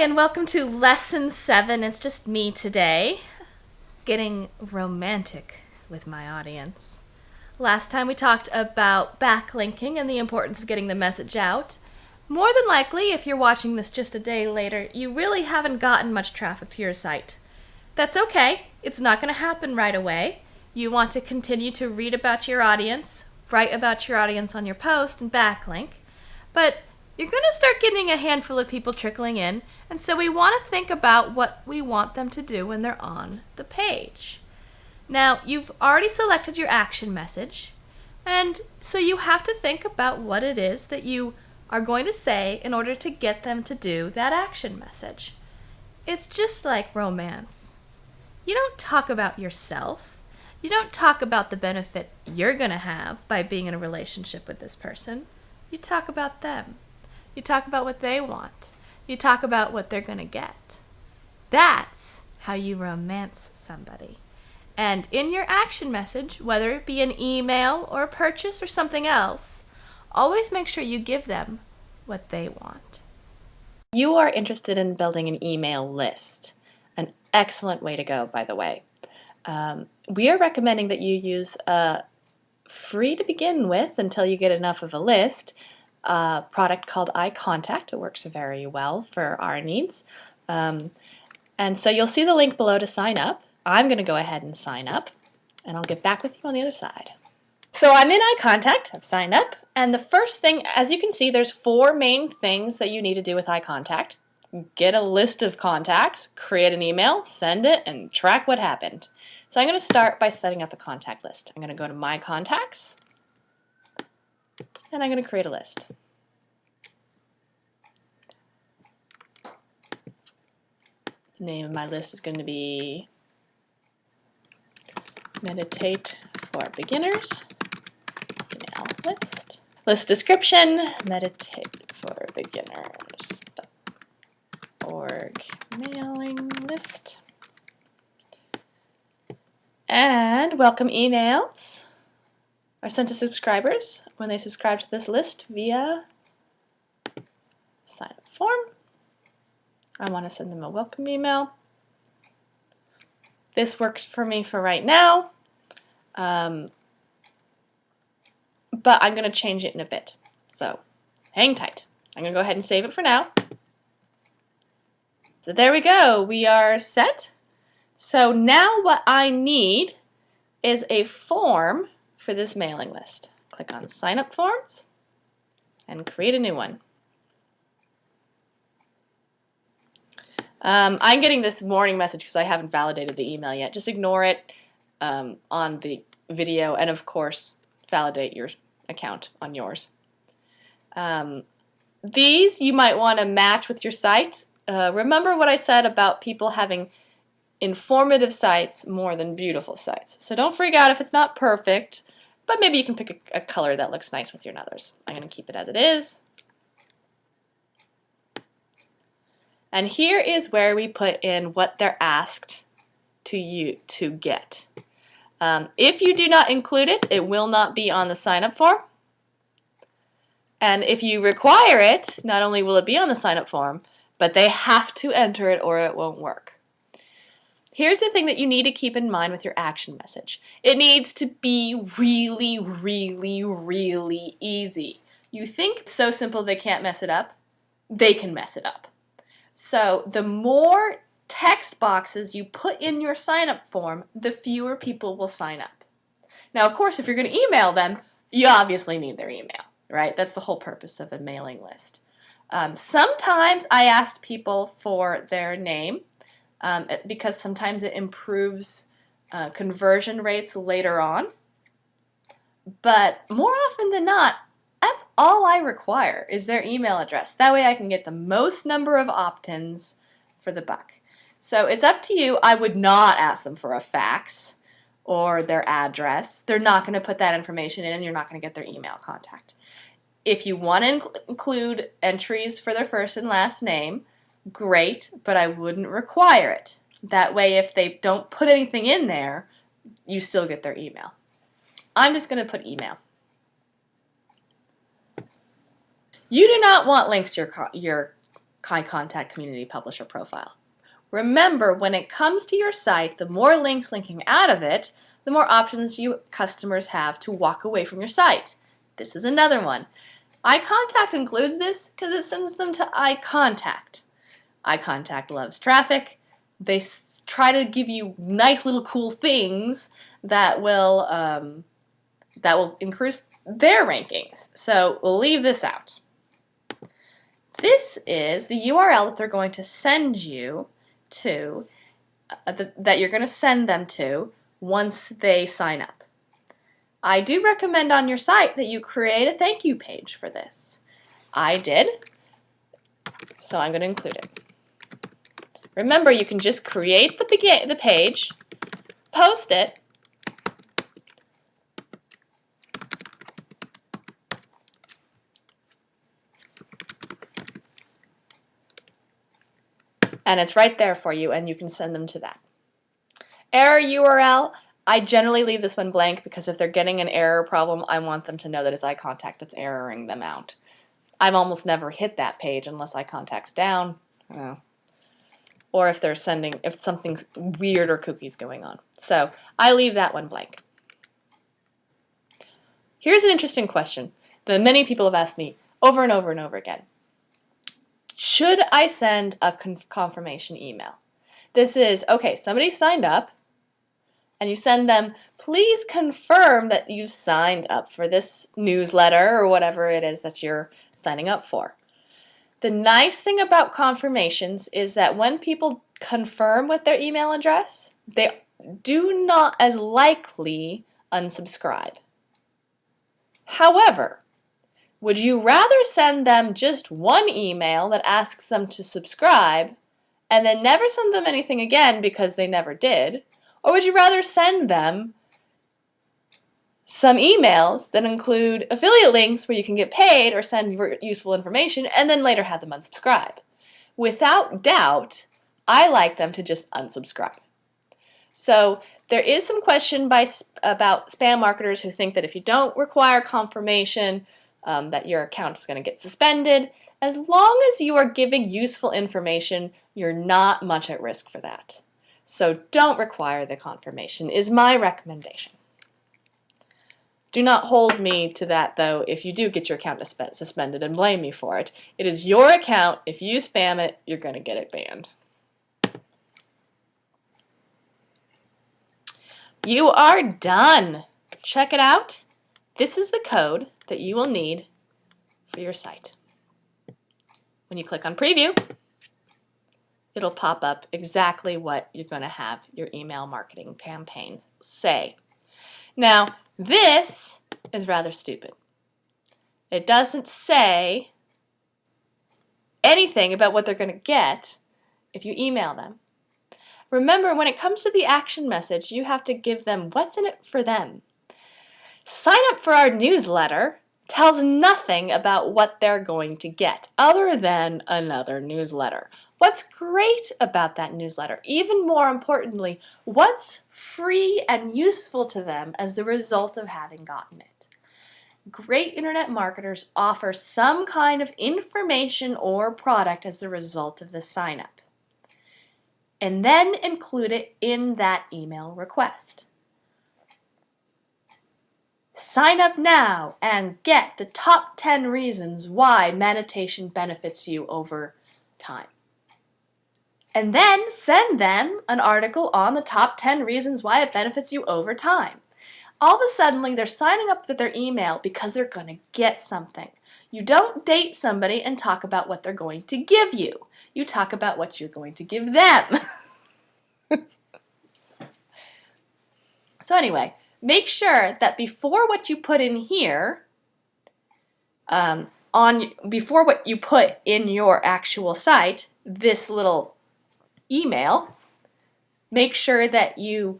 and welcome to Lesson 7. It's just me today, getting romantic with my audience. Last time we talked about backlinking and the importance of getting the message out. More than likely, if you're watching this just a day later, you really haven't gotten much traffic to your site. That's okay. It's not going to happen right away. You want to continue to read about your audience, write about your audience on your post, and backlink. But you're going to start getting a handful of people trickling in, and so we want to think about what we want them to do when they're on the page. Now, you've already selected your action message, and so you have to think about what it is that you are going to say in order to get them to do that action message. It's just like romance. You don't talk about yourself. You don't talk about the benefit you're going to have by being in a relationship with this person. You talk about them. You talk about what they want. You talk about what they're going to get. That's how you romance somebody. And in your action message, whether it be an email or a purchase or something else, always make sure you give them what they want. You are interested in building an email list. An excellent way to go, by the way. We are recommending that you use a free to begin with until you get enough of a list. A product called iContact. It works very well for our needs. And so you'll see the link below to sign up. I'm going to go ahead and sign up, and I'll get back with you on the other side. So I'm in iContact. I've signed up. And the first thing, as you can see, there's 4 main things that you need to do with iContact. Get a list of contacts, create an email, send it, and track what happened. So I'm going to start by setting up a contact list. I'm going to go to My Contacts, and I'm going to create a list. The name of my list is going to be Meditate for Beginners. Email list. List description, Meditate for Beginners.org mailing list. And welcome emails are sent to subscribers when they subscribe to this list via sign-up form. I want to send them a welcome email. This works for me for right now, but I'm going to change it in a bit. So hang tight. I'm going to go ahead and save it for now. So there we go. We are set. So now what I need is a form for this mailing list. Click on Sign Up Forms and create a new one. I'm getting this warning message because I haven't validated the email yet. Just ignore it on the video, and of course validate your account on yours. These you might want to match with your site. Remember what I said about people having informative sites more than beautiful sites. So don't freak out if it's not perfect, but maybe you can pick a color that looks nice with your others. I'm going to keep it as it is. And here is where we put in what they're asked to get. If you do not include it, it will not be on the sign-up form. And if you require it, not only will it be on the sign-up form, but they have to enter it or it won't work. Here's the thing that you need to keep in mind with your action message. It needs to be really, really, really easy. You think it's so simple they can't mess it up? They can mess it up. So the more text boxes you put in your sign-up form, the fewer people will sign up. Now, of course, if you're going to email them, you obviously need their email, right? That's the whole purpose of a mailing list. Sometimes I asked people for their name because sometimes it improves conversion rates later on. But more often than not, that's all I require is their email address. That way I can get the most number of opt-ins for the buck. So it's up to you. I would not ask them for a fax or their address. They're not going to put that information in and you're not going to get their email contact. If you want to include entries for their first and last name, great, but I wouldn't require it. That way if they don't put anything in there, you still get their email. I'm just going to put email. You do not want links to your high contact community publisher profile. Remember, when it comes to your site, the more links linking out of it, the more options you customers have to walk away from your site. This is another one. iContact includes this because it sends them to iContact. iContact loves traffic. They try to give you nice little cool things that will increase their rankings. So we'll leave this out. This is the URL that they're going to send you to, that you're going to send them to once they sign up. I do recommend on your site that you create a thank you page for this. I did, so I'm going to include it. Remember, you can just create the page, post it, and it's right there for you, and you can send them to that. Error URL, I generally leave this one blank because if they're getting an error problem, I want them to know that it's iContact that's erroring them out. I've almost never hit that page unless iContact's down, or if something's weird or kooky's going on. So I leave that one blank. Here's an interesting question that many people have asked me over and over and over again. Should I send a confirmation email? This is, okay, somebody signed up, and you send them, please confirm that you've signed up for this newsletter or whatever it is that you're signing up for. The nice thing about confirmations is that when people confirm with their email address, they do not as likely unsubscribe. However, would you rather send them just one email that asks them to subscribe and then never send them anything again because they never did? Or would you rather send them some emails that include affiliate links where you can get paid or send useful information and then later have them unsubscribe? Without doubt, I like them to just unsubscribe. So there is some question about spam marketers who think that if you don't require confirmation, that your account is going to get suspended. As long as you are giving useful information, you're not much at risk for that. So don't require the confirmation is my recommendation. Do not hold me to that, though, if you do get your account suspended and blame me for it. It is your account. If you spam it, you're going to get it banned. You are done. Check it out. This is the code that you will need for your site. When you click on preview, it'll pop up exactly what you're going to have your email marketing campaign say. Now, this is rather stupid. It doesn't say anything about what they're going to get if you email them. Remember, when it comes to the action message, you have to give them what's in it for them. Sign up for our newsletter tells nothing about what they're going to get other than another newsletter. What's great about that newsletter? Even more importantly, what's free and useful to them as the result of having gotten it? Great internet marketers offer some kind of information or product as the result of the sign up, and then include it in that email request. Sign up now and get the top 10 reasons why meditation benefits you over time. And then send them an article on the top 10 reasons why it benefits you over time. All of a sudden, they're signing up with their email because they're going to get something. You don't date somebody and talk about what they're going to give you. You talk about what you're going to give them. So anyway, make sure that before what you put in here, before what you put in your actual site, this little email, make sure that you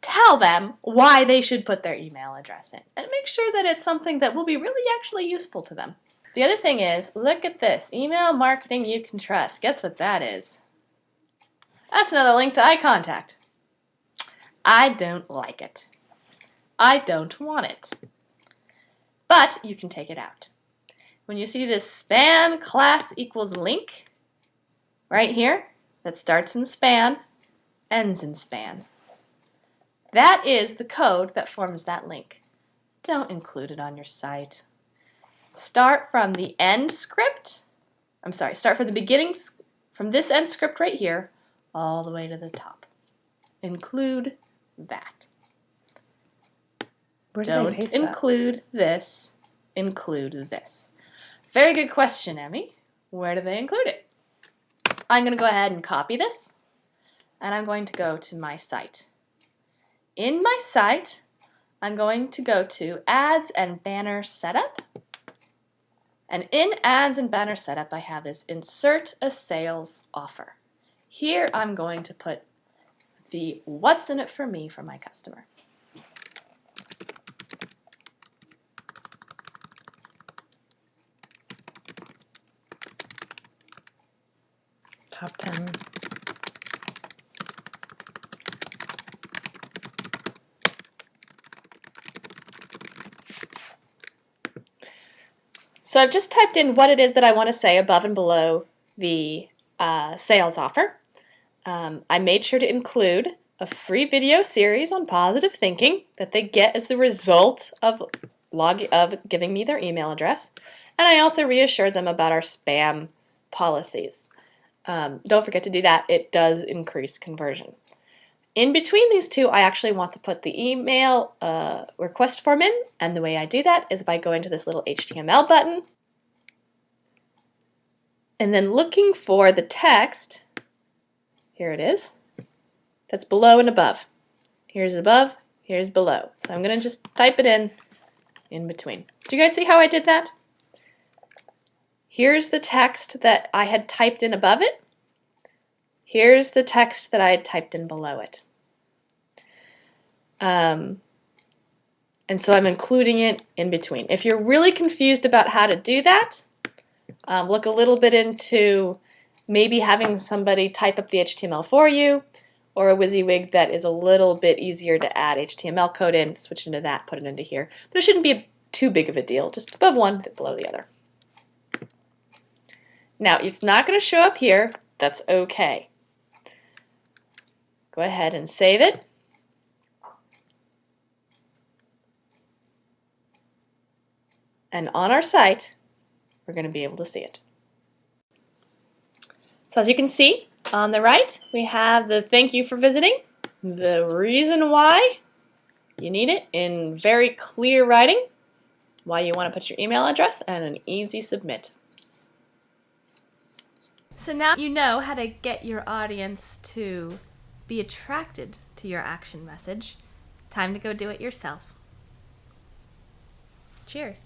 tell them why they should put their email address in. And make sure that it's something that will be really actually useful to them. The other thing is, look at this. Email marketing you can trust. Guess what that is? That's another link to iContact. I don't like it. I don't want it. But you can take it out. When you see this span class equals link, right here that starts in span, ends in span. That is the code that forms that link. Don't include it on your site. Start from the end script. Start from the beginning, from this end script right here, all the way to the top. Include that. Where do they paste that? Don't include this, include this. Very good question, Emmy. Where do they include it? I'm going to go ahead and copy this, and I'm going to go to my site. In my site, I'm going to go to Ads and Banner Setup. And in Ads and Banner Setup, I have this Insert a Sales Offer. Here I'm going to put the what's in it for me for my customer. Top 10. So I've just typed in what it is that I want to say above and below the sales offer. I made sure to include a free video series on positive thinking that they get as the result of giving me their email address. And I also reassured them about our spam policies. Don't forget to do that. It does increase conversion. In between these two, I actually want to put the email request form in, and the way I do that is by going to this little HTML button and then looking for the text. Here it is. That's below and above. Here's above, here's below. So I'm going to just type it in between. Do you guys see how I did that? Here's the text that I had typed in above it. Here's the text that I had typed in below it. And so I'm including it in between. If you're really confused about how to do that, look a little bit into maybe having somebody type up the HTML for you, or a WYSIWYG that is a little bit easier to add HTML code in, switch into that, put it into here. But it shouldn't be too big of a deal, just above one, below the other. Now, it's not going to show up here. That's okay. Go ahead and save it. And on our site, we're going to be able to see it. So as you can see, on the right, we have the thank you for visiting, the reason why you need it in very clear writing, why you want to put your email address, and an easy submit. So now you know how to get your audience to be attracted to your action message. Time to go do it yourself. Cheers.